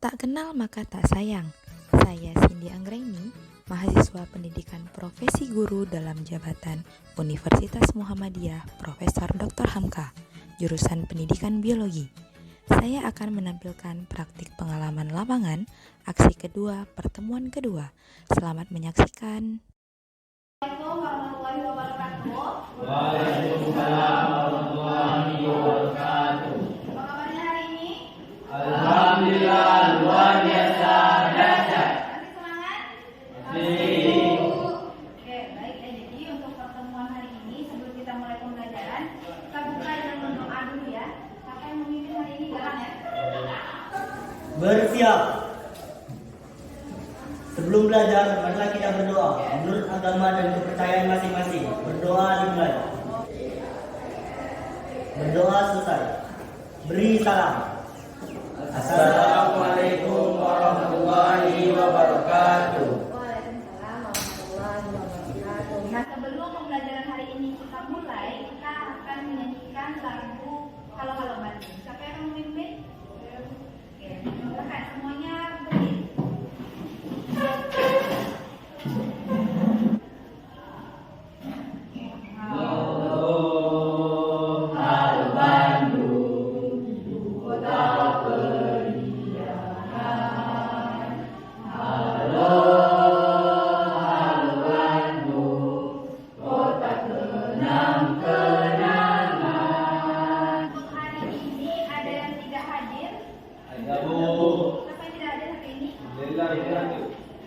Tak kenal maka tak sayang. Saya Cindy Anggraini, mahasiswa pendidikan profesi guru dalam jabatan Universitas Muhammadiyah Profesor Dr. Hamka, jurusan pendidikan biologi. Saya akan menampilkan praktik pengalaman lapangan aksi kedua pertemuan kedua. Selamat menyaksikan. Assalamualaikum warahmatullahi wabarakatuh. Waalaikumsalam warahmatullahi wabarakatuh. Apa kabarnya hari ini? Alhamdulillah luar biasa dahsyat. Masih semangat? Masih. Oke, baik ya. Jadi untuk pertemuan hari ini sebelum kita mulai pembelajaran, kita buka dengan berdoa dulu ya. Siapa yang memimpin hari ini jalan ya? Bersiap. Sebelum belajar, marilah kita berdoa menurut agama dan kepercayaan masing-masing. Berdoa dimulai. Berdoa selesai. Beri salam. Assalamualaikum warahmatullahi wabarakatuh. Waalaikumsalam warahmatullahi wabarakatuh. Nah, sebelum pembelajaran hari ini kita mulai, kita akan menyanyikan lagu Halo Halo Bandung. Siapa yang akan memimpin? Oke, silakan semuanya berdiri. Untuk hari ini ada yang tidak hadir. Ya Bu. Siapa yang tidak hadir hari ini?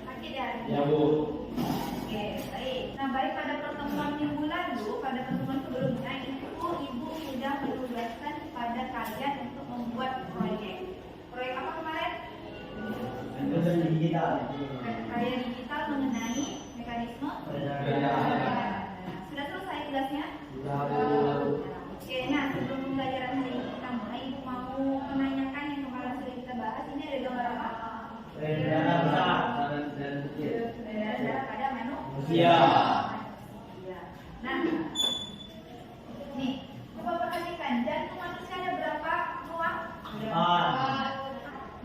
Hadir ya? Ya Bu. Oke, baik. Nah, baik pada pertemuan minggu lalu, pada pertemuan sebelumnya, Ibu sudah menugaskan kepada kalian untuk membuat proyek. Proyek apa kemarin? Dan digital. Karya digital mengenai mekanisme. Sudah selesai tugasnya? Oke, nah sebelum pembelajaran hari ini kita mulai, Ibu mau menanyakan yang kemarin sudah kita bahas. Ini ada gambar apa? Dana besar. Darah pada manusia. Iya. Nah, nih, coba perhatikan jantung manusia ada berapa ruang?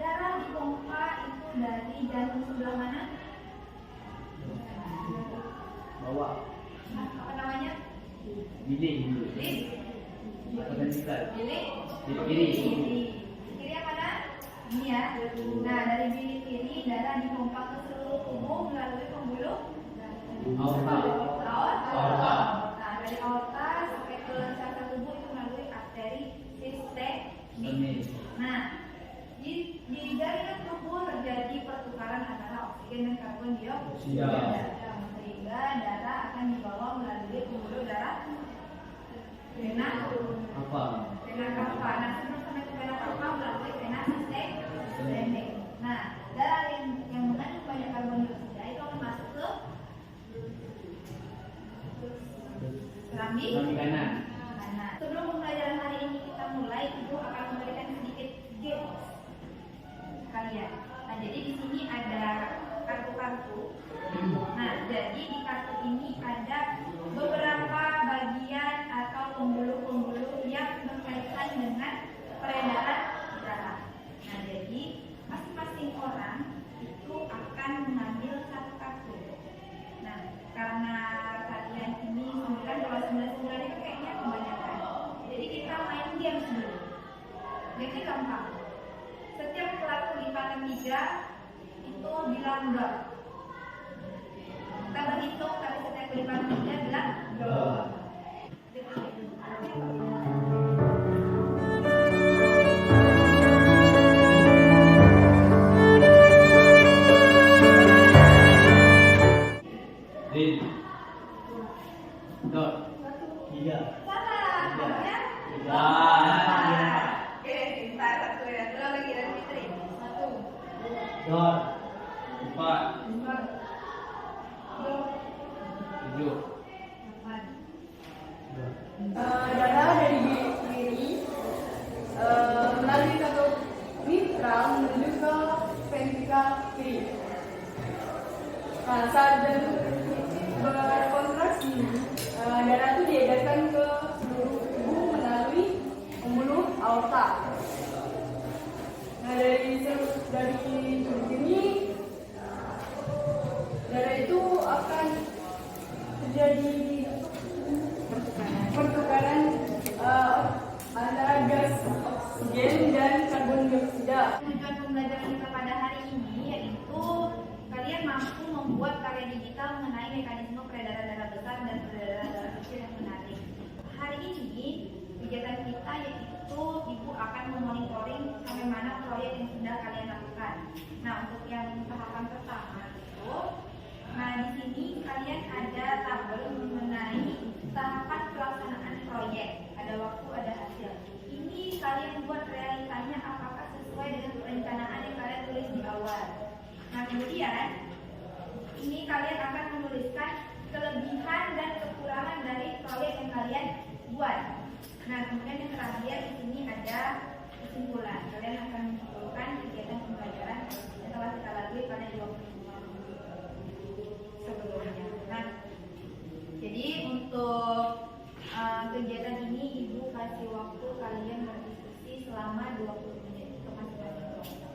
Darah dipompa itu dari jantung sebelah mana? Bawah. Apa namanya? Bilik. Bilik. Bilik. Kiri. Kiri yang mana? Ini ya. Nah, dari bilik kiri darah dipompa ke seluruh tubuh melalui pembuluh Aorta. aorta. Nah, dari aorta sampai ke sel-sel tubuh itu melalui arteri sistemik. Nah, di jaringan tubuh terjadi pertukaran antara oksigen dan karbon dioksida. Sehingga darah akan dibawa melalui pembuluh darah vena Apa? cava. Nah, sebelum sampai ke vena cava melalui vena sistemik. Nah, darah yang mengandung banyak karbon dioksida itu akan masuk ke keramik kanan. kanan. Sebelum pembelajaran hari ini kita mulai, Ibu akan memberikan sedikit games kalian. Nah, jadi di sini ada kartu-kartu. Nah, jadi di kartu ini ada beberapa bagian atau pembuluh-pembuluh yang berkaitan dengan peredaran darah. Nah, jadi masing-masing orang itu akan mengambil satu kartu. Nah, karena kalian ini 9 kalau 9 itu kayaknya kebanyakan. Jadi kita main games dulu. Jadi gampang. Setiap pelaku lipatan 3 itu bilang dot. Kita berhitung tapi setiap lipatan 3 bilang dot. Din. Dot. Tiga. Salah, ya? Oke, pintar satu ya. Ulang lagi dari Fitri. 1, Dot. 4. 7. 8. Darah dari bilik kiri melalui satu mitral menuju ke ventrikal kiri. Nah, saat berkontraksi, darah itu diedarkan ke seluruh tubuh melalui pembuluh aorta. Nah, dari seluruh dari tubuh ini, darah itu akan terjadi pertukaran antara gas oksigen dan karbon dioksida. Tujuan pembelajaran kita pada hari ini yaitu kalian mampu membuat karya digital mengenai mekanisme peredaran darah besar dan peredaran darah kecil yang menarik. Hari ini kegiatan kita yaitu Ibu akan memonitoring sampai mana proyek yang sudah kalian lakukan. Nah, untuk yang tahapan pertama itu, nah di sini kalian ada tabel mengenai tahapan pelaksanaan proyek. Ada waktu, ada hasil. Ini kalian buat realitanya apakah sesuai dengan perencanaan yang kalian tulis di awal. Nah, kemudian ini kalian akan menuliskan kelebihan dan kekurangan dari proyek yang kalian buat. Nah, kemudian yang terakhir di sini ada kesimpulan. Kalian akan menyimpulkan kegiatan pembelajaran yang telah kita lalui pada 25 minggu sebelumnya. Nah, jadi untuk kegiatan ini Ibu kasih waktu kalian berdiskusi selama 20 menit untuk masing-masing kelompok.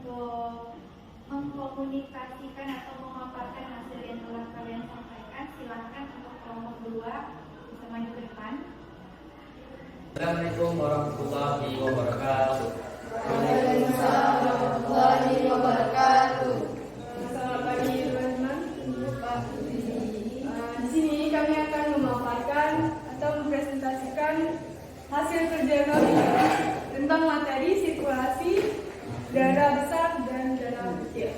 Untuk mengkomunikasikan atau memaparkan hasil yang telah kalian sampaikan, silahkan untuk kelompok 2 bisa maju ke depan. Assalamualaikum warahmatullahi wabarakatuh. Waalaikumsalam warahmatullahi wabarakatuh. Selamat pagi teman-teman. Di sini kami akan memaparkan atau mempresentasikan hasil kerja kami tentang materi sirkulasi darah besar dan darah kecil.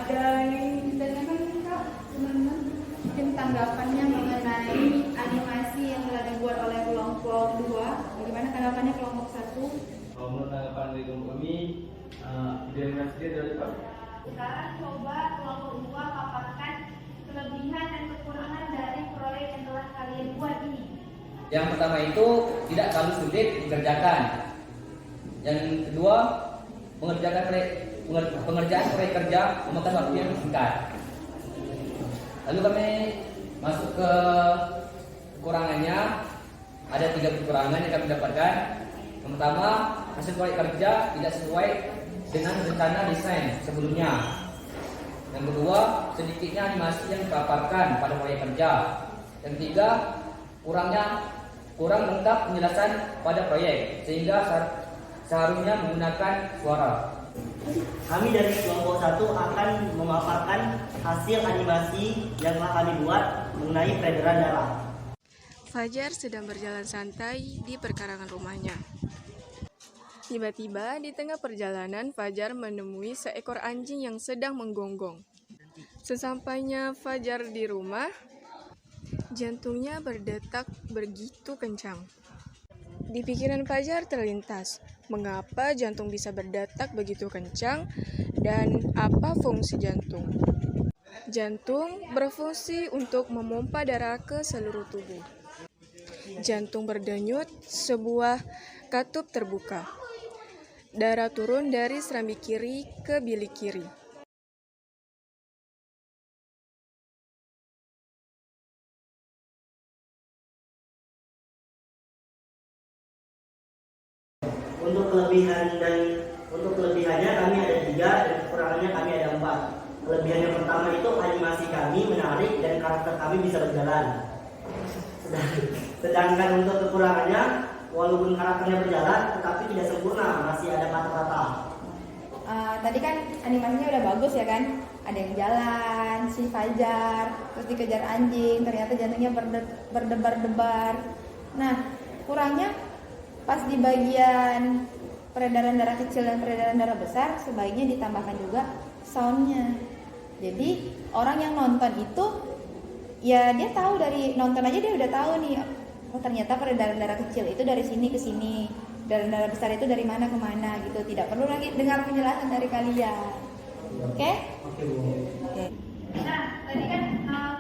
Ada yang ditanyakan Kak, teman-teman? Mungkin tanggapannya mengenai animasi yang telah dibuat oleh kelompok 2. Bagaimana tanggapannya kelompok 1? Kalau menurut tanggapan dari kelompok kami, animasi dari Pak. Sekarang coba kelompok 2 paparkan kelebihan dan kekurangan dari proyek yang telah kalian buat ini. Yang pertama itu tidak terlalu sulit dikerjakan. Yang kedua, pengerjaan proyek kerja memakan waktu yang singkat. Lalu kami masuk ke kekurangannya. Ada 3 kekurangan yang kami dapatkan. Yang pertama, hasil proyek kerja tidak sesuai dengan rencana desain sebelumnya. Yang kedua, sedikitnya animasi yang dipaparkan pada proyek kerja. Yang ketiga, kurang lengkap penjelasan pada proyek sehingga seharusnya menggunakan suara. Kami dari kelompok 1 akan memaparkan hasil animasi yang telah kami buat mengenai peredaran darah. Fajar sedang berjalan santai di perkarangan rumahnya. Tiba-tiba di tengah perjalanan Fajar menemui seekor anjing yang sedang menggonggong. Sesampainya Fajar di rumah, jantungnya berdetak begitu kencang. Di pikiran Fajar terlintas, mengapa jantung bisa berdetak begitu kencang dan apa fungsi jantung? Jantung berfungsi untuk memompa darah ke seluruh tubuh. Jantung berdenyut, sebuah katup terbuka. Darah turun dari serambi kiri ke bilik kiri. Untuk kelebihannya kami ada 3 dan kekurangannya kami ada 4. Kelebihan yang pertama itu animasi kami menarik dan karakter kami bisa berjalan. Sedangkan untuk kekurangannya, walaupun karakternya berjalan tetapi tidak sempurna, masih ada patah-patah. Tadi kan animasinya udah bagus ya kan, ada yang jalan, si Fajar, terus dikejar anjing, ternyata jantungnya berdebar-debar. Nah, kurangnya pas di bagian peredaran darah kecil dan peredaran darah besar, sebaiknya ditambahkan juga soundnya. Jadi orang yang nonton itu, ya dia tahu dari nonton aja dia udah tahu nih, oh ternyata peredaran darah kecil itu dari sini ke sini, peredaran darah besar itu dari mana ke mana gitu. Tidak perlu lagi dengar penjelasan dari kalian. Oke? Oke. Nah, tadi kan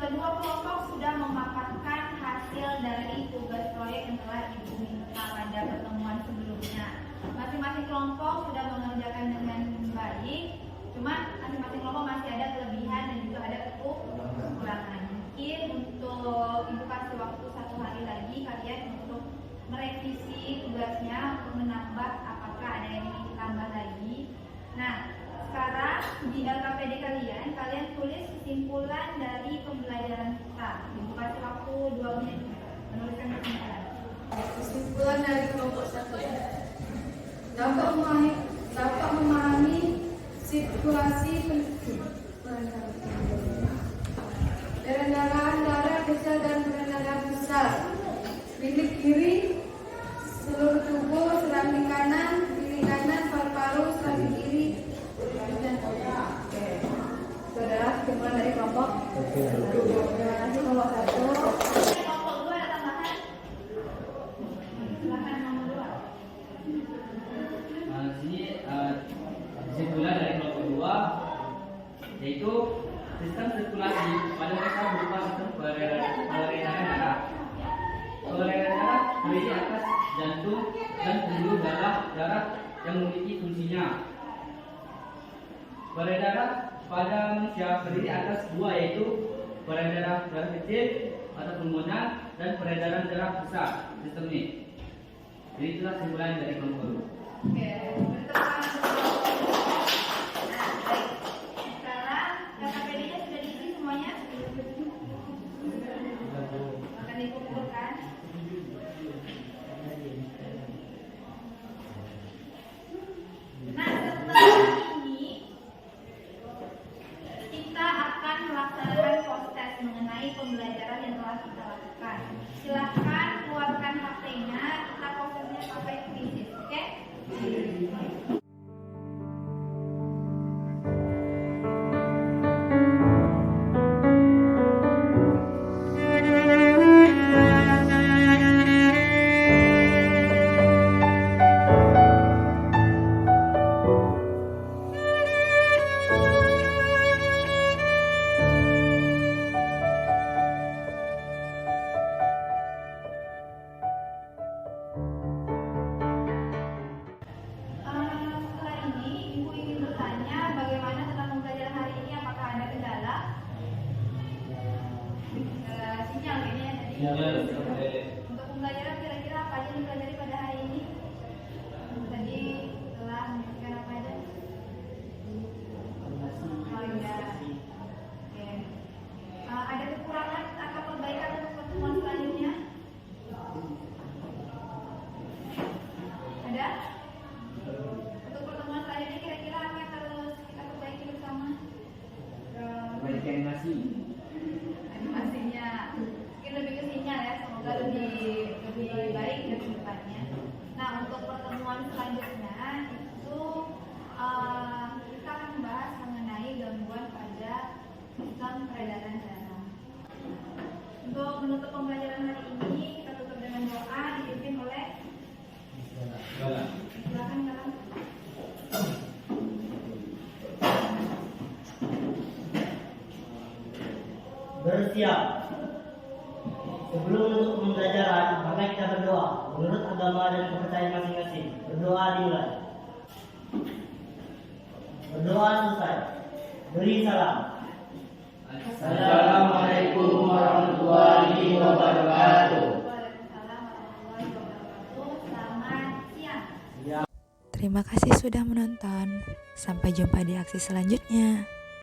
kedua kelompok sudah memaparkan hasil dari tugas proyek yang telah Ibu minta pada pertemuan sebelumnya. Masing-masing kelompok sudah mengerjakan dengan baik, cuma masing-masing kelompok masih ada kelebihan dan juga ada kekurangan. Mungkin untuk Ibu kasih waktu 1 hari lagi kalian untuk merevisi tugasnya, untuk menambah apakah ada yang ingin ditambah lagi. Nah, sekarang di LKPD kalian tulis kesimpulan dari pembelajaran kita. Ibu kasih waktu 2 menit menuliskan kesimpulan. Kesimpulan dari kelompok 1. Dapat memahami situasi peredaran darah kecil dan peredaran darah besar. Bilik kiri, seluruh tubuh, serambi kanan, kiri kanan, paru-paru, serambi kiri, dan otak. Oke. Itu adalah kesimpulan dari kelompok. Terima kasih kelompok 1. Kelompok 2 ada tambahan? Silakan nomor 2. Di sini kesimpulan dari kelompok 2 yaitu sistem sirkulasi pada mereka berupa sistem peredaran darah. Peredaran darah terdiri atas jantung dan pembuluh darah yang memiliki fungsinya. Peredaran pada manusia terdiri atas 2 yaitu peredaran darah kecil atau pulmonan dan peredaran darah besar sistem ini. Jadi itulah kesimpulan dari kelompok 2. Oke, nah, baik. Sekarang LKPD-nya sudah diisi semuanya? Akan dikumpulkan. Nah, setelah ini kita akan melaksanakan proses mengenai pembelajaran yang telah kita lakukan. Silahkan keluarkan HP-nya, kita prosesnya pakai krisis, oke? Setelah ini, Ibu ingin bertanya bagaimana tentang pembelajaran hari ini, apakah ada kendala? Sinyal kayaknya ya tadi. Untuk pembelajaran kira-kira apa aja yang dipelajari pada hari ini? Tadi telah menyampaikan apa aja? Oh iya. Oke. Ada kekurangan atau perbaikan untuk pertemuan selanjutnya? Ada? Untuk pertemuan selanjutnya kira-kira apa yang harus kita perbaiki bersama? Perbaiki animasi. Animasinya mungkin lebih ke sinyal ya, semoga lebih baik ke depannya. Nah, untuk pertemuan selanjutnya itu kita akan membahas mengenai gangguan pada sistem peredaran darah. Untuk menutup pembelajaran hari ini, kita tutup dengan doa dipimpin oleh silakan dalam. Bersiap. Sebelum menutup pembelajaran, maka kita berdoa menurut agama dan kepercayaan masing-masing. Berdoa dimulai. Berdoa selesai. Beri salam. Assalamualaikum warahmatullahi wabarakatuh. Waalaikumsalam warahmatullahi wabarakatuh. Selamat siang. Terima kasih sudah menonton. Sampai jumpa di aksi selanjutnya.